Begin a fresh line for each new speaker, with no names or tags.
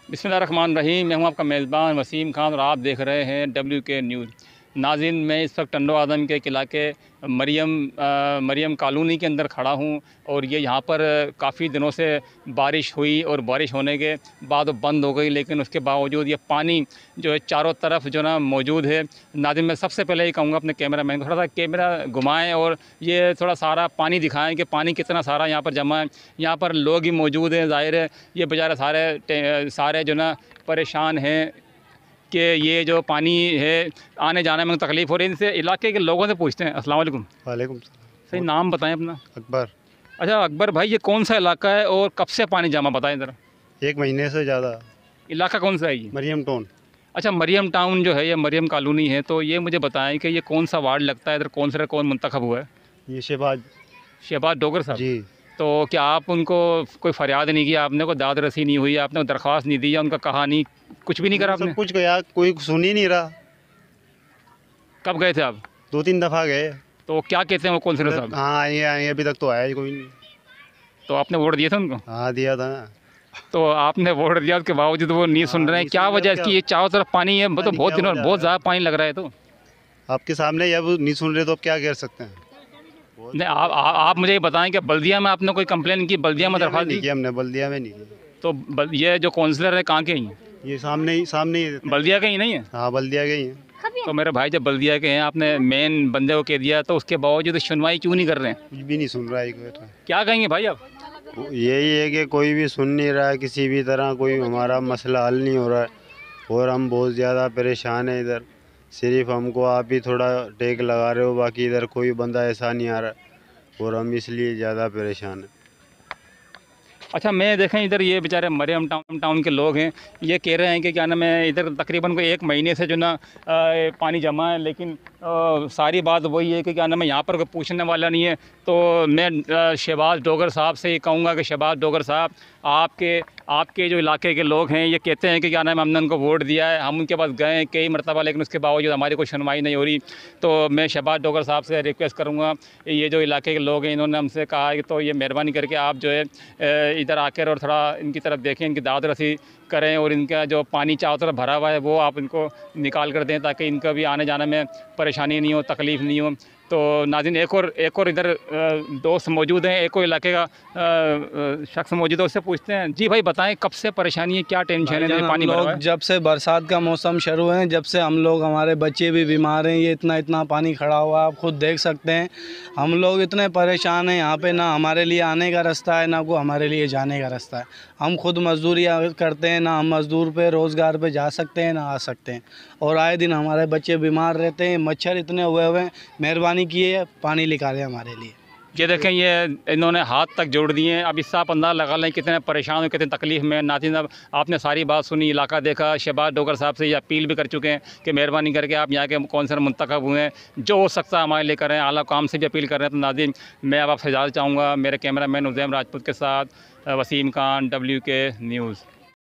बिस्मिल्लाहिर्रहमानिर्रहीम। मैं हूं आपका मेज़बान वसीम खान और आप देख रहे हैं WK न्यूज़। नाज़रीन, मैं इस वक्त टंडो आदम के इलाके मरियम कॉलोनी के अंदर खड़ा हूं और ये यहाँ पर काफ़ी दिनों से बारिश हुई और बारिश होने के बाद वो बंद हो गई, लेकिन उसके बावजूद ये पानी जो है चारों तरफ जो ना मौजूद है। नाज़रीन, मैं सबसे पहले ये कहूँगा अपने कैमरा मैन को थोड़ा सा कैमरा घुमाएँ और ये थोड़ा सारा पानी दिखाएँ कि पानी कितना सारा यहाँ पर जमा है। यहाँ पर लोग ही मौजूद हैं, ज़ाहिर है ये बेचारे सारे जो ना परेशान हैं कि ये जो पानी है आने जाने में तकलीफ़ हो रही है। इनसे इलाके के लोगों से पूछते हैं। अस्सलाम वालेकुम।
वालेकुम
सही नाम बताएं अपना।
अकबर।
अच्छा अकबर भाई, ये कौन सा इलाका है और कब से पानी जमा, बताएं ज़रा।
1 महीने से ज़्यादा।
इलाका कौन सा है ये?
मरियम टाउन।
अच्छा, मरियम टाउन जो है ये मरियम कॉलोनी है, तो ये मुझे बताएं कि ये कौन सा वार्ड लगता है, इधर कौन मुंतखब हुआ है?
ये
शहबाज डोगर साहब
जी।
तो क्या आप उनको कोई फ़रियाद नहीं किया आपने, कोई दाद रसी नहीं हुई आपने, दरख्वास्त नहीं दी या उनका कहा नहीं, कुछ भी नहीं करा आपने?
सब कुछ गया, कोई सुन ही नहीं रहा।
कब गए थे आप?
2-3 दफ़ा गए।
तो क्या कहते हैं वो कौंसलर साहब?
हाँ आए अभी तक तो आया ही कोई नहीं।
तो आपने वोट दिया था उनको?
हाँ दिया था।
तो आपने वोट दिया, उसके बावजूद वो नहीं सुन रहे हैं, क्या वजह है इसकी? ये चारों तरफ पानी है, तो बहुत दिनों बहुत ज़्यादा पानी लग रहा है। तो
आपके सामने जब नहीं सुन रहे तो अब क्या कर सकते हैं?
नहीं, आप मुझे ये बताएं कि बल्दिया में आपने कोई कंप्लेन की? बल्दिया में दरख्वास्त
नहीं
दी?
किया हमने, बल्दिया में नहीं किया।
तो ये जो काउंसलर है कहाँ के हैं?
ये सामने ही
बल्दिया के ही नहीं है?
हाँ बल्दिया के ही हैं।
तो मेरे भाई जब बल्दिया के हैं, आपने मेन बंदे को कह दिया, तो उसके बावजूद सुनवाई क्यों नहीं कर रहे हैं?
कुछ भी नहीं सुन रहा है
क्या कहेंगे भाई आप?
यही है कि कोई भी सुन नहीं रहा है, किसी भी तरह कोई हमारा मसला हल नहीं हो रहा है और हम बहुत ज़्यादा परेशान हैं। इधर सिर्फ हमको आप ही थोड़ा टेक लगा रहे हो, बाकी इधर कोई बंदा ऐसा नहीं आ रहा है और हम इसलिए ज़्यादा परेशान हैं।
अच्छा, मैं देखें इधर ये बेचारे मरियम टाउन के लोग हैं, ये कह रहे हैं कि क्या नाम है, इधर तकरीबन कोई 1 महीने से जो ना पानी जमा है, लेकिन सारी बात वही है कि क्या नाम है, यहाँ पर कोई पूछने वाला नहीं है। तो मैं शहबाज डोगर साहब से ये कहूँगा कि शहबाज डोगर साहब, आपके जो इलाके के लोग हैं ये कहते हैं कि क्या नाम है, हमने उनको वोट दिया है, हम उनके पास गए हैं कई मरतबा, लेकिन उसके बावजूद हमारी कोई सुनवाई नहीं हो रही। तो मैं शहबाज डोगर साहब से रिक्वेस्ट करूँगा, ये जो इलाके के लोग हैं इन्होंने हमसे कहा है कि तो ये मेहरबानी करके आप जो है इधर आकर और थोड़ा इनकी तरफ देखें, इनकी दाद रसी करें और इनका जो पानी चारों तरफ भरा हुआ है वो आप इनको निकाल कर दें, ताकि इनका भी आने जाने में परेशानी नहीं हो, तकलीफ़ नहीं हो। तो नाज़रीन, एक और इधर दोस्त मौजूद हैं, एक और इलाके का शख्स मौजूद है, उससे पूछते हैं। जी भाई बताएं, कब से परेशानी है, क्या टेंशन है? पानी भरा हुआ है।
जब से बरसात का मौसम शुरू है, जब से हम लोग, हमारे बच्चे भी बीमार हैं, ये इतना पानी खड़ा हुआ है, आप खुद देख सकते हैं। हम लोग इतने परेशान हैं यहाँ पे, ना हमारे लिए आने का रास्ता है, ना को हमारे लिए जाने का रास्ता है। हम खुद मजदूरी करते हैं, ना हम मजदूर पे रोज़गार पे जा सकते हैं, ना आ सकते हैं, और आए दिन हमारे बच्चे बीमार रहते हैं। मच्छर इतने हुए हुए हैं, मेहरबानी किए पानी निकालें हमारे लिए।
ये देखें, ये इन्होंने हाथ तक जोड़ दिए हैं। अब इससे आप अंदाज़ा लगा लें कितने परेशान हो, कितनी तकलीफ़ में। नाज़रीन, अब आपने सारी बात सुनी, इलाका देखा। शहबाज डोगर साहब से ये अपील भी कर चुके हैं कि मेहरबानी करके आप यहाँ के कौंसलर मुंतखब हुए हैं, जो हो सकता है हमारे लिए करें। आला काम से भी अपील कर रहे हैं। तो नाज़रीन, मैं अब आपसे इजाज़त चाहूँगा। मेरे कैमरा मैन उज़ैम राजपूत के साथ वसीम खान, WK न्यूज़।